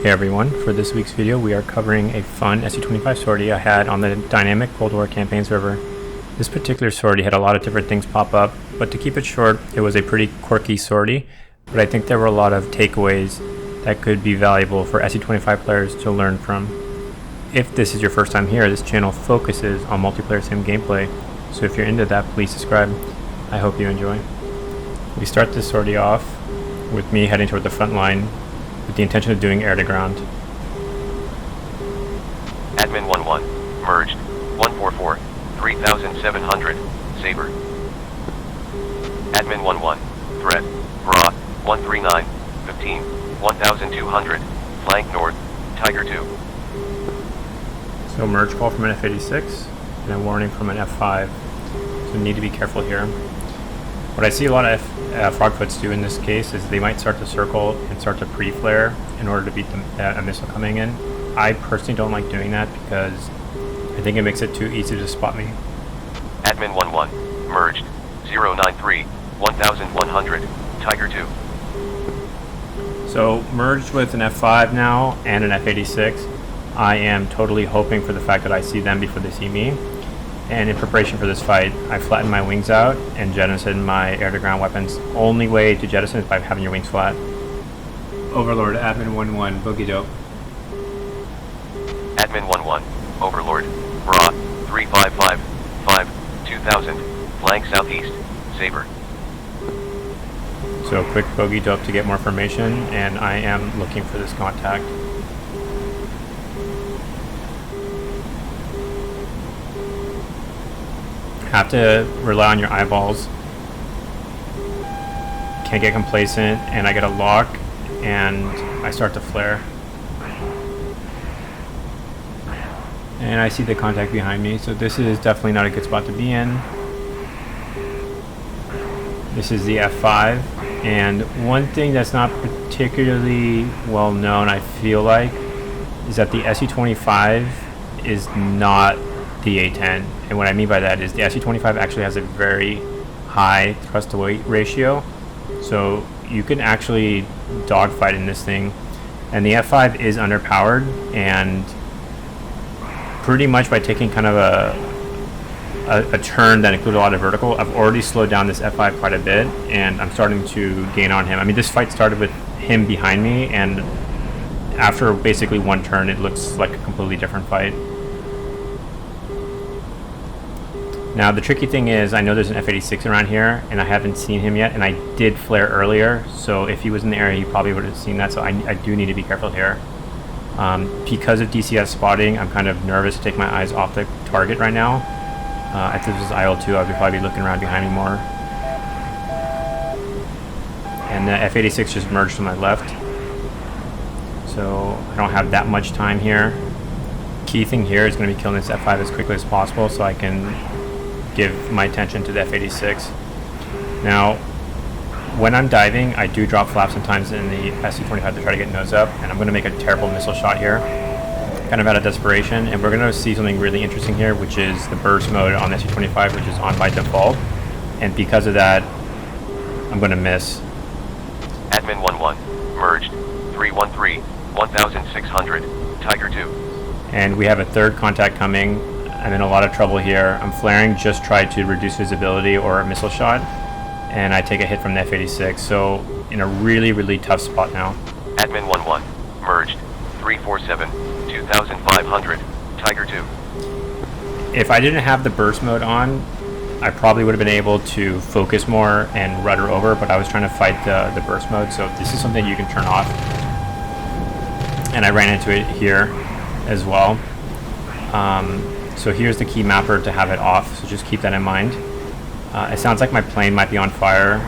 Hey everyone, for this week's video we are covering a fun Su-25 sortie I had on the dynamic Cold War campaign server. This particular sortie had a lot of different things pop up, but to keep it short, it was a pretty quirky sortie, but I think there were a lot of takeaways that could be valuable for Su-25 players to learn from. If this is your first time here, this channel focuses on multiplayer sim gameplay, so if you're into that, please subscribe. I hope you enjoy. We start this sortie off with me heading toward the front line with the intention of doing air to ground. Admin 11, merged, 144, 3700, Saber. Admin 11, threat, Grach, 139, 15, 1200, flank north, Tiger 2. So merge call from an F86 and a warning from an F5, so need to be careful here. What I see a lot of frogfoots do in this case is they might start to circle and start to pre-flare in order to beat a missile coming in. I personally don't like doing that because I think it makes it too easy to spot me. Admin 11, merged, 093, 1100, Tiger 2. So merged with an F5 now and an F86. I am totally hoping for the fact that I see them before they see me. And in preparation for this fight, I flattened my wings out and jettisoned my air-to-ground weapons. Only way to jettison is by having your wings flat. Overlord, Admin 11, boogie dope. Admin 11, Overlord, Grach, 3555, 2000, flank southeast, Saber. So quick bogey dope to get more information, and I am looking for this contact. Have to rely on your eyeballs. Can't get complacent, and I get a lock and I start to flare. And I see the contact behind me, so this is definitely not a good spot to be in. This is the F5, and one thing that's not particularly well known, I feel like, is that the Su-25 is not the A10, and what I mean by that is the Su-25 actually has a very high thrust to weight ratio, so you can actually dogfight in this thing. And the F5 is underpowered, and pretty much by taking kind of a turn that included a lot of vertical, I've already slowed down this F5 quite a bit, and I'm starting to gain on him. I mean, this fight started with him behind me, and after basically one turn it looks like a completely different fight. Now the tricky thing is, I know there's an F86 around here and I haven't seen him yet, and I did flare earlier, so if he was in the area he probably would have seen that, so I do need to be careful here. Because of DCS spotting, I'm kind of nervous to take my eyes off the target right now. If this was IL-2, I would probably be looking around behind me more. And the F86 just merged to my left, so I don't have that much time here. Key thing here is going to be killing this F5 as quickly as possible so I can give my attention to the F86. Now, when I'm diving, I do drop flaps sometimes in the Su-25 to try to get nose up, and I'm going to make a terrible missile shot here, kind of out of desperation, and we're going to see something really interesting here, which is the burst mode on the Su-25, which is on by default, and because of that, I'm going to miss. Admin 11, merged, 313, 1600, Tiger 2. And we have a third contact coming. I'm in a lot of trouble here. I'm flaring, just try to reduce visibility or a missile shot, and I take a hit from the F86, so in a really tough spot now. Admin 11, merged, 347, 2500, Tiger 2. If I didn't have the burst mode on, I probably would have been able to focus more and rudder over, but I was trying to fight the burst mode, so this is something you can turn off. And I ran into it here as well. So here's the key mapper to have it off, so just keep that in mind. It sounds like my plane might be on fire.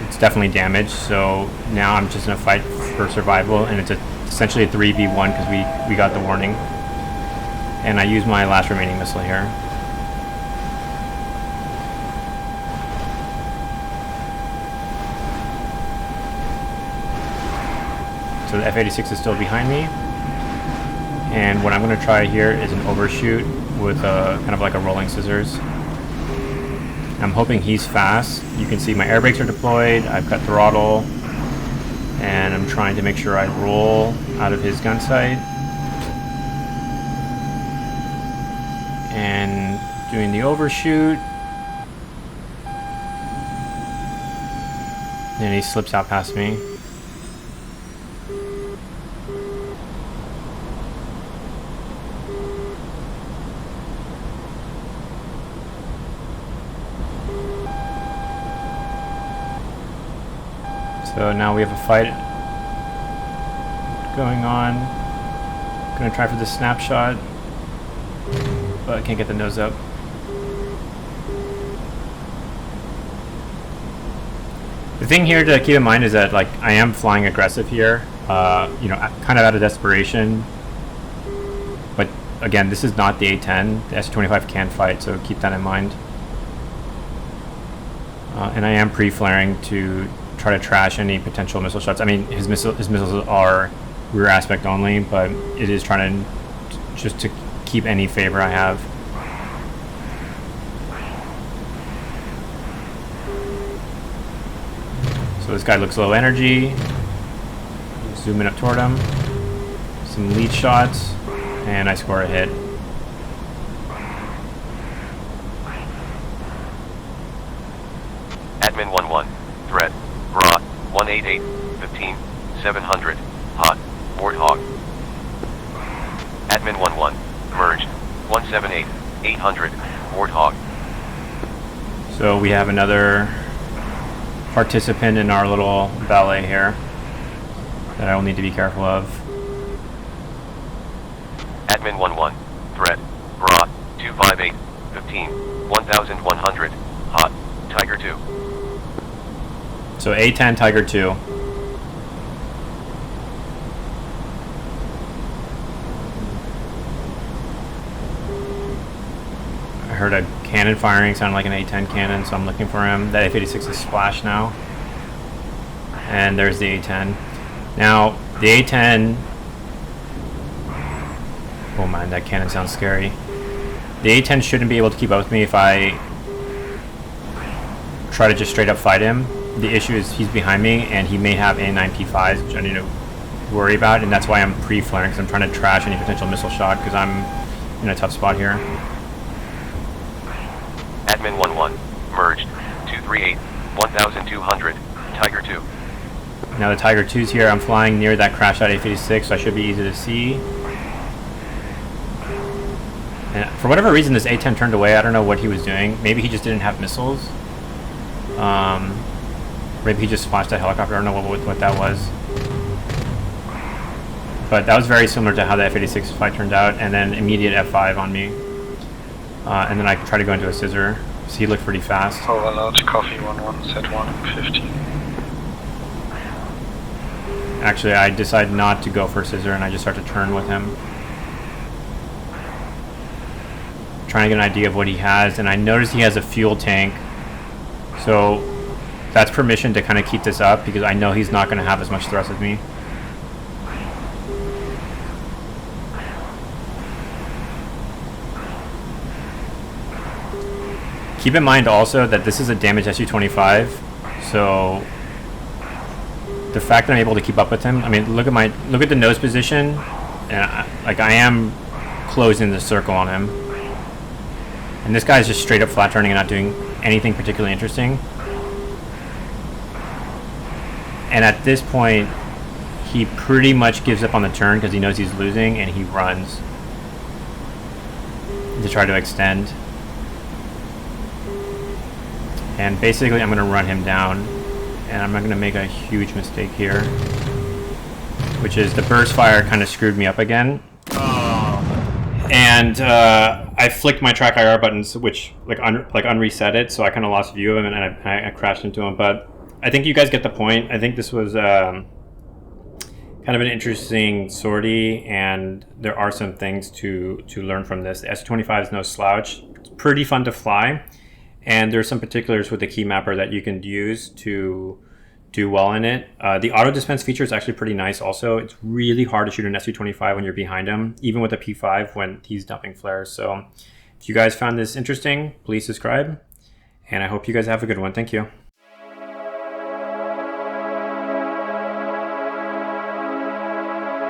It's definitely damaged, so now I'm just in a fight for survival, and it's essentially a 3v1 because we got the warning. And I use my last remaining missile here. So the F86 is still behind me. And what I'm going to try here is an overshoot with kind of like a rolling scissors. I'm hoping he's fast. You can see my air brakes are deployed. I've got throttle. And I'm trying to make sure I roll out of his gun sight. And doing the overshoot. And he slips out past me. So now we have a fight going on. Gonna try for the snapshot, but I can't get the nose up. The thing here to keep in mind is that, like, I am flying aggressive here, you know, kind of out of desperation. But again, this is not the A-10. The Su-25 can fight, so keep that in mind. And I am pre-flaring to try to trash any potential missile shots. I mean, his missiles are rear aspect only, but it is trying to just to keep any favor I have. So this guy looks low energy. Zoom in up toward him. Some lead shots, and I score a hit. Admin 11, threat, Grach, 188, 15, 700, hot, Warthog. Admin 11, merged, 178, 800, Warthog. So we have another participant in our little ballet here that I will need to be careful of. Admin 11, threat, Grach, 258, 15, 1100, hot, Tiger 2. So A-10, Tiger 2. I heard a cannon firing, sounded like an A-10 cannon, so I'm looking for him. That F-86 is splashed now. And there's the A-10. Now, the A-10... Oh man, that cannon sounds scary. The A-10 shouldn't be able to keep up with me if I try to just straight up fight him. The issue is he's behind me, and he may have A9P5s, which I need to worry about, and that's why I'm pre-flaring, because I'm trying to trash any potential missile shot, because I'm in a tough spot here. Admin 11, merged, 238, 1200, Tiger 2. Now the Tiger 2's here. I'm flying near that crashed out F-86, so I should be easy to see. And for whatever reason, this A-10 turned away. I don't know what he was doing. Maybe he just didn't have missiles. Maybe he just splashed that helicopter. I don't know what that was. But that was very similar to how the F-86 fight turned out, and then immediate F5 on me. And then I tried to go into a scissor, so he looked pretty fast. Overload, coffee 11, set 150. Actually, I decided not to go for a scissor, and I just start to turn with him. Trying to get an idea of what he has, and I noticed he has a fuel tank. So that's permission to kind of keep this up, because I know he's not going to have as much thrust as me. Keep in mind also that this is a damaged Su-25, so the fact that I'm able to keep up with him, I mean, look at the nose position, and I am closing the circle on him. And this guy's just straight up flat turning and not doing anything particularly interesting. And at this point, he pretty much gives up on the turn because he knows he's losing, and he runs to try to extend. And basically I'm going to run him down, and I'm not going to make a huge mistake here, which is the burst fire kind of screwed me up again. And I flicked my track IR buttons, which like unreset it, so I kind of lost view of him, and I crashed into him. But I think you guys get the point. I think this was kind of an interesting sortie, and there are some things to learn from this. The Su-25 is no slouch. It's pretty fun to fly, and there's some particulars with the key mapper that you can use to do well in it. The auto dispense feature is actually pretty nice also. It's really hard to shoot an Su-25 when you're behind him, even with a P5 when he's dumping flares. So if you guys found this interesting, please subscribe, and I hope you guys have a good one. Thank you.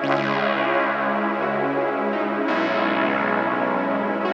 1.